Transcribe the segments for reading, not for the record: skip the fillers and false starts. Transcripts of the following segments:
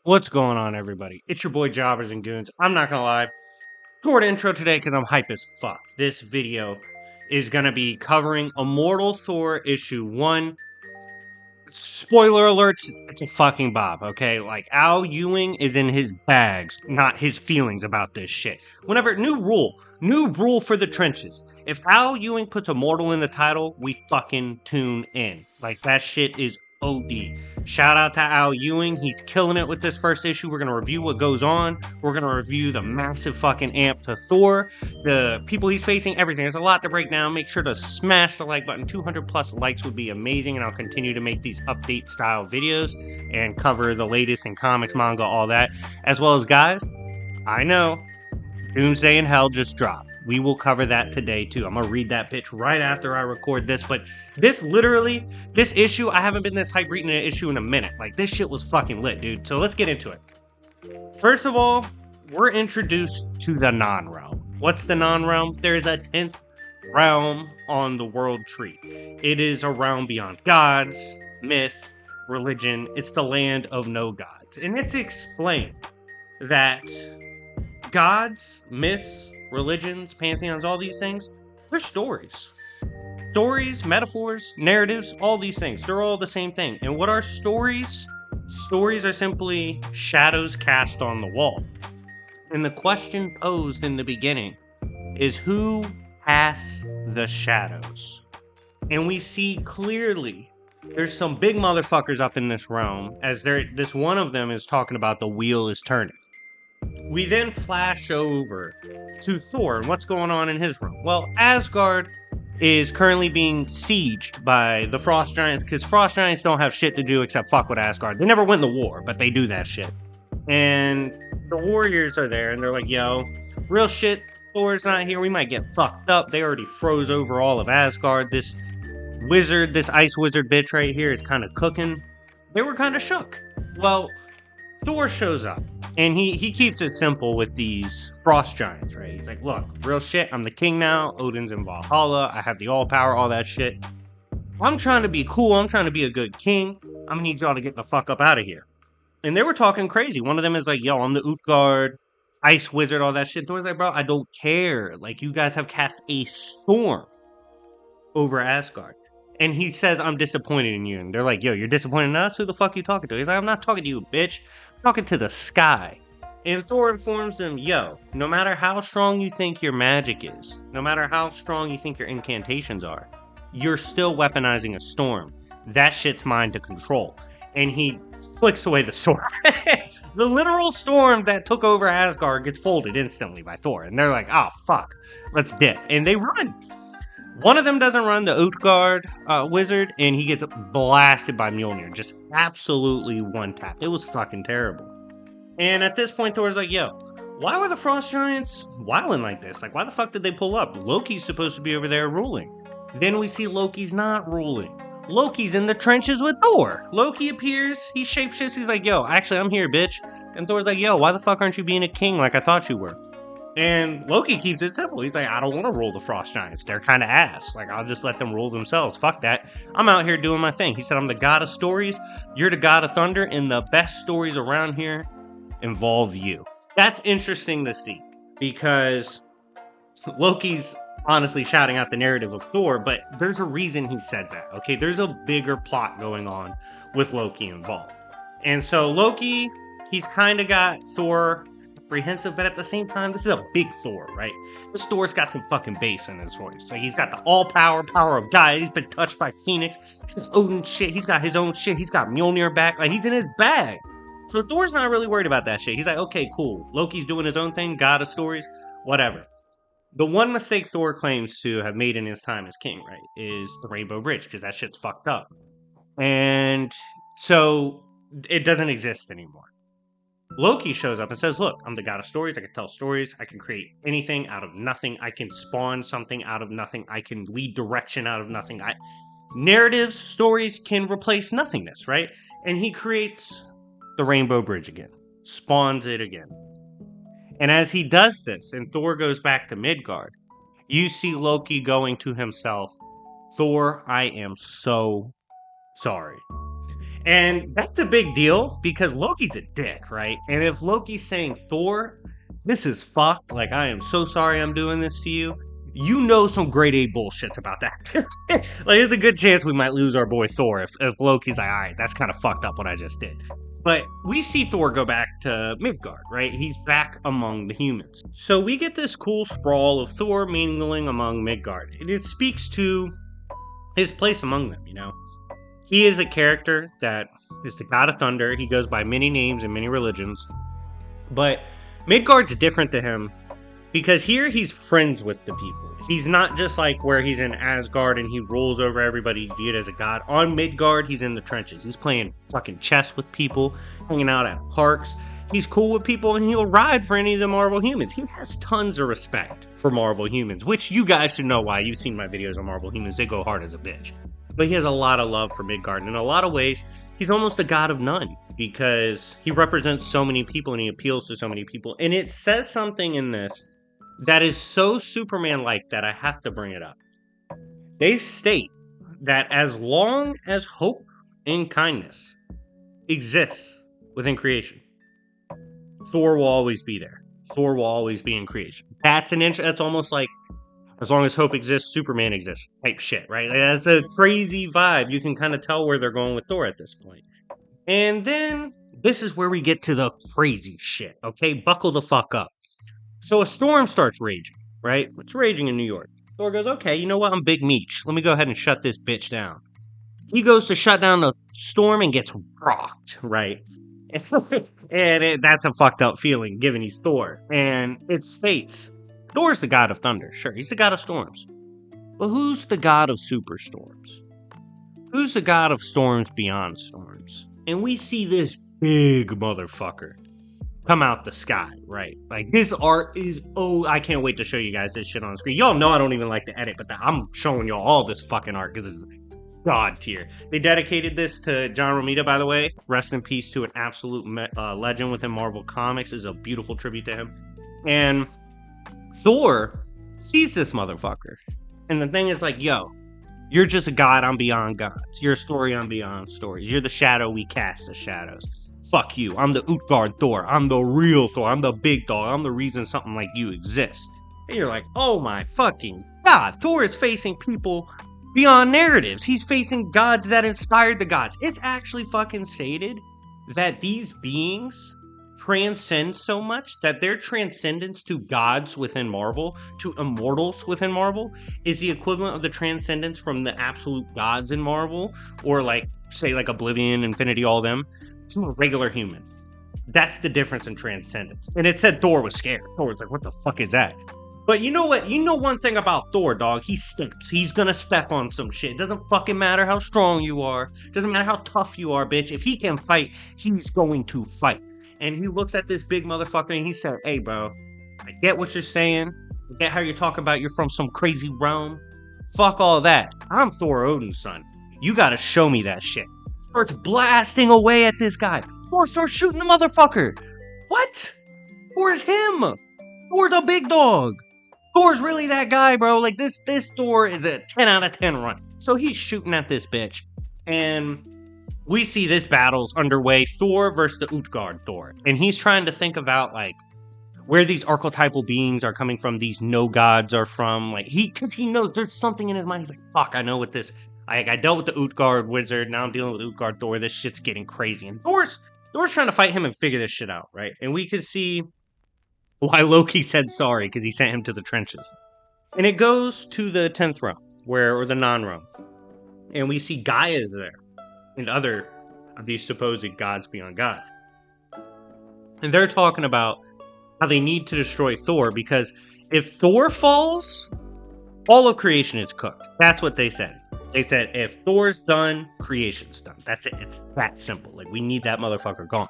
What's going on, everybody? It's your boy Jobbers and Goons. I'm not gonna lie, short intro today because I'm hype as fuck. This video is gonna be covering Immortal Thor issue 1. Spoiler alerts, it's a fucking bob, okay? Like, Al Ewing is in his bags, not his feelings about this shit. New rule for the trenches. If Al Ewing puts Immortal in the title, we fucking tune in. Like, that shit is OD. Shout out to Al Ewing, he's killing it with this first issue. We're gonna review what goes on. We're gonna review the massive fucking amp to Thor, the people he's facing, everything. There's a lot to break down. Make sure to smash the like button. 200 plus likes would be amazing, and I'll continue to make these update style videos and cover the latest in comics, manga, all that. As well as, guys, I know Doomsday in Hell just dropped. We will cover that today too. I'm gonna read that pitch right after I record this, but this issue, I haven't been this hype reading an issue in a minute. Like, this shit was fucking lit, dude. So let's get into it. First of all, we're introduced to the non-realm. What's the non-realm? There's a 10th realm on the world tree. It is a realm beyond gods, myth, religion. It's the land of no gods. And it's explained that gods, myths, religions, pantheons, all these things, they're stories. Stories, metaphors, narratives, all these things, they're all the same thing. And what are stories? Stories are simply shadows cast on the wall. And the question posed in the beginning is, who casts the shadows? And we see clearly there's some big motherfuckers up in this realm, as this one of them is talking about the wheel is turning. We then flash over to Thor and what's going on in his realm. Well, Asgard is currently being sieged by the Frost Giants, because Frost Giants don't have shit to do except fuck with Asgard. They never win the war, but they do that shit. And the warriors are there, and they're like, yo, real shit, Thor's not here, we might get fucked up. They already froze over all of Asgard. This wizard, this ice wizard bitch right here is kind of cooking. They were kind of shook. Well, Thor shows up, and he keeps it simple with these Frost Giants, right? He's like, look, real shit, I'm the king now, Odin's in Valhalla, I have the all-power, all that shit. I'm trying to be cool, I'm trying to be a good king, I'm gonna need y'all to get the fuck up out of here. And they were talking crazy. One of them is like, yo, I'm the Utgard, ice wizard, all that shit. Thor's like, bro, I don't care. Like, you guys have cast a storm over Asgard. And he says, I'm disappointed in you. And they're like, yo, you're disappointed in us? Who the fuck are you talking to? He's like, I'm not talking to you, bitch. I'm talking to the sky. And Thor informs him, yo, no matter how strong you think your magic is, no matter how strong you think your incantations are, you're still weaponizing a storm. That shit's mine to control. And he flicks away the storm. The literal storm that took over Asgard gets folded instantly by Thor. And they're like, oh, fuck, let's dip. And they run. One of them doesn't run, the Utgard wizard, and he gets blasted by Mjolnir. Just absolutely one-tapped. It was fucking terrible. And at this point, Thor's like, yo, why were the Frost Giants wilding like this? Like, why the fuck did they pull up? Loki's supposed to be over there ruling. Then we see Loki's not ruling. Loki's in the trenches with Thor. Loki appears, he shapeshifts, he's like, yo, actually, I'm here, bitch. And Thor's like, yo, why the fuck aren't you being a king like I thought you were? And Loki keeps it simple. He's like, I don't want to rule the Frost Giants. They're kind of ass. Like, I'll just let them rule themselves. Fuck that. I'm out here doing my thing. He said, I'm the god of stories. You're the god of thunder. And the best stories around here involve you. That's interesting to see, because Loki's honestly shouting out the narrative of Thor, but there's a reason he said that, okay? There's a bigger plot going on with Loki involved. And so Loki, he's kind of got Thor apprehensive, but at the same time, this is a big Thor, right? This Thor's got some fucking bass in his voice. Like, he's got the all-power of God. He's been touched by Phoenix. He's got Odin shit. He's got his own shit. He's got Mjolnir back. Like, he's in his bag. So Thor's not really worried about that shit. He's like, okay, cool. Loki's doing his own thing, god of stories, whatever. The one mistake Thor claims to have made in his time as king, right, is the Rainbow Bridge, because that shit's fucked up. And so it doesn't exist anymore. Loki shows up and says, look, I'm the god of stories. I can tell stories. I can create anything out of nothing. I can spawn something out of nothing. I can lead direction out of nothing. Narratives, stories can replace nothingness, right? And he creates the Rainbow Bridge again, spawns it again. And as he does this, and Thor goes back to Midgard, you see Loki going to himself, Thor, I am so sorry. And that's a big deal because Loki's a dick, right? And if Loki's saying, Thor, this is fucked, like, I am so sorry I'm doing this to you, you know some grade A bullshit's about that. Like, there's a good chance we might lose our boy Thor if Loki's like, all right, that's kind of fucked up what I just did. But we see Thor go back to Midgard, right? He's back among the humans. So we get this cool sprawl of Thor mingling among Midgard. And it speaks to his place among them, you know? He is a character that is the god of thunder. He goes by many names and many religions. But Midgard's different to him because here he's friends with the people. He's not just like where he's in Asgard and he rules over everybody. He's viewed as a god. On Midgard, he's in the trenches. He's playing fucking chess with people, hanging out at parks. He's cool with people and he'll ride for any of the Marvel humans. He has tons of respect for Marvel humans, which you guys should know why. You've seen my videos on Marvel humans. They go hard as a bitch. But he has a lot of love for Midgard. And in a lot of ways, he's almost a god of none because he represents so many people and he appeals to so many people. And it says something in this that is so Superman-like that I have to bring it up. They state that as long as hope and kindness exists within creation, Thor will always be there. Thor will always be in creation. That's almost like as long as hope exists, Superman exists type shit, right? Like, that's a crazy vibe. You can kind of tell where they're going with Thor at this point. And then this is where we get to the crazy shit, okay? Buckle the fuck up. So a storm starts raging, right? It's raging in New York. Thor goes, okay, you know what? I'm Big Meech. Let me go ahead and shut this bitch down. He goes to shut down the storm and gets rocked, right? And that's a fucked up feeling, given he's Thor. And it states, Thor's the god of thunder, sure, he's the god of storms. But who's the god of superstorms? Who's the god of storms beyond storms? And we see this big motherfucker come out the sky, right? Like, this art is, I can't wait to show you guys this shit on the screen. Y'all know I don't even like to edit, but I'm showing y'all all this fucking art because it's god tier. They dedicated this to John Romita, by the way. Rest in peace to an absolute legend within Marvel Comics. It's a beautiful tribute to him. And Thor sees this motherfucker. And the thing is like, yo, you're just a god, I'm beyond gods. You're a story, I'm beyond stories. You're the shadow, we cast the shadows. Fuck you, I'm the Utgard Thor. I'm the real Thor. I'm the big dog. I'm the reason something like you exists. And you're like, oh my fucking god. Thor is facing people beyond narratives. He's facing gods that inspired the gods. It's actually fucking stated that these beings transcend so much that their transcendence to gods within Marvel, to immortals within Marvel, is the equivalent of the transcendence from the absolute gods in Marvel, or like, say, like Oblivion, Infinity, all them, to a regular human. That's the difference in transcendence. And it said Thor was scared. Thor was like, what the fuck is that? But you know what? You know one thing about Thor, dog. He steps. He's gonna step on some shit. It doesn't fucking matter how strong you are. It doesn't matter how tough you are, bitch. If he can fight, he's going to fight. And he looks at this big motherfucker and he said, hey, bro, I get what you're saying. I get how you're talking about you're from some crazy realm. Fuck all that. I'm Thor Odin's son. You gotta show me that shit. Starts blasting away at this guy. Thor starts shooting the motherfucker. What? Thor's him. Thor's a big dog. Thor's really that guy, bro. Like, this Thor is a 10 out of 10 run. So he's shooting at this bitch. And we see this battle's underway. Thor versus the Utgard Thor. And he's trying to think about, like, where these archetypal beings are coming from. These no gods are from. Like, because he knows there's something in his mind. He's like, fuck, I know what this. I dealt with the Utgard wizard. Now I'm dealing with Utgard Thor. This shit's getting crazy. And Thor's trying to fight him and figure this shit out, right? And we can see why Loki said sorry, because he sent him to the trenches. And it goes to the 10th realm, or the non-realm. And we see Gaia's there, and other of these supposed gods beyond gods. And they're talking about how they need to destroy Thor, because if Thor falls, all of creation is cooked. That's what they said. They said, if Thor's done, creation's done. That's it. It's that simple. Like, we need that motherfucker gone.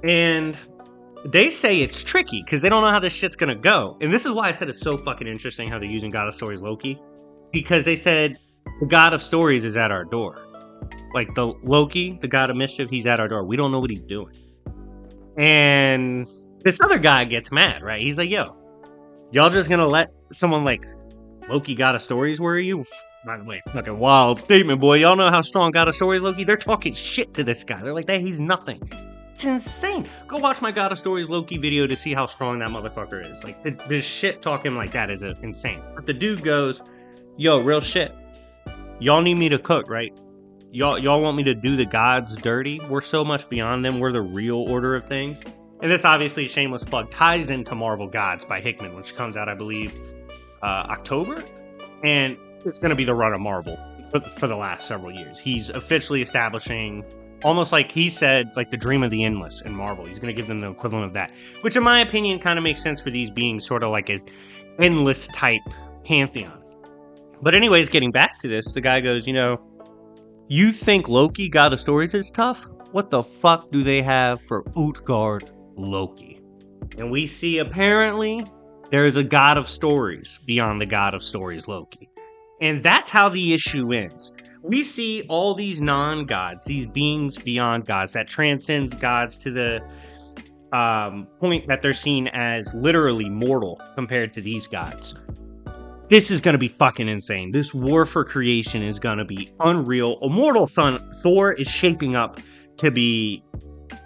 And they say it's tricky because they don't know how this shit's gonna go. And this is why I said it's so fucking interesting how they're using God of Stories Loki. Because they said the God of Stories is at our door. Like, the Loki, the God of Mischief, he's at our door. We don't know what he's doing. And this other guy gets mad, right? He's like, yo, y'all just gonna let someone like Loki, God of Stories, worry you? By the way, fucking wild statement, boy. Y'all know how strong God of Stories Loki? They're talking shit to this guy. They're like, that he's nothing. It's insane. Go watch my God of Stories Loki video to see how strong that motherfucker is. Like, this shit talking like that is insane. But the dude goes, yo, real shit. Y'all need me to cook, right? Y'all want me to do the gods dirty? We're so much beyond them. We're the real order of things. And this obviously, shameless plug, ties into Marvel Gods by Hickman, which comes out, I believe, October. And it's going to be the run of Marvel for the last several years. He's officially establishing, almost like he said, like the dream of the endless in Marvel. He's going to give them the equivalent of that, which in my opinion kind of makes sense for these being sort of like an endless type pantheon. But anyways, getting back to this, the guy goes, you know, you think Loki God of Stories is tough? What the fuck do they have for Utgard Loki? And we see apparently there is a God of Stories beyond the God of Stories Loki. And that's how the issue ends. We see all these non-gods, these beings beyond gods, that transcends gods to the point that they're seen as literally mortal compared to these gods. This is going to be fucking insane. This war for creation is going to be unreal. Immortal Thor is shaping up to be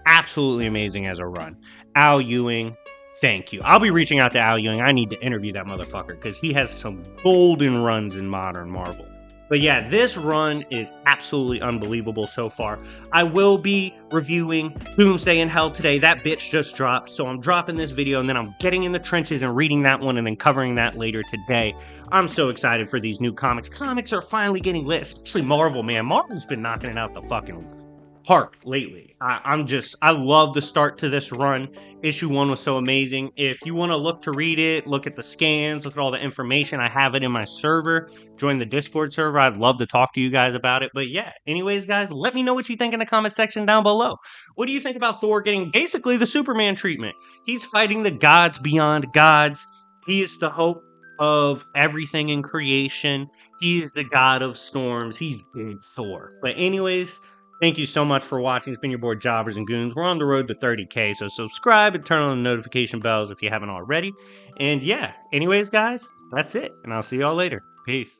absolutely amazing as a run. Al Ewing, thank you. I'll be reaching out to Al Ewing. I need to interview that motherfucker because he has some golden runs in modern Marvel. But yeah, this run is absolutely unbelievable so far. I will be reviewing Doomsday in Hell today. That bitch just dropped, so I'm dropping this video, and then I'm getting in the trenches and reading that one, and then covering that later today. I'm so excited for these new comics. Comics are finally getting lit, especially Marvel, man. Marvel's been knocking it out the fucking park lately. I love the start to this run. Issue 1 was so amazing. If you want to look to read it, look at the scans, look at all the information, I have it in my server. Join the Discord server. I'd love to talk to you guys about it. But yeah, anyways, guys, let me know what you think in the comment section down below. What do you think about Thor getting basically the Superman treatment? He's fighting the gods beyond gods. He is the hope of everything in creation. He is the god of storms. He's big Thor. But anyways, thank you so much for watching. It's been your boy Jobbers and Goons. We're on the road to 30K, so subscribe and turn on the notification bells if you haven't already. And yeah, anyways, guys, that's it. And I'll see y'all later. Peace.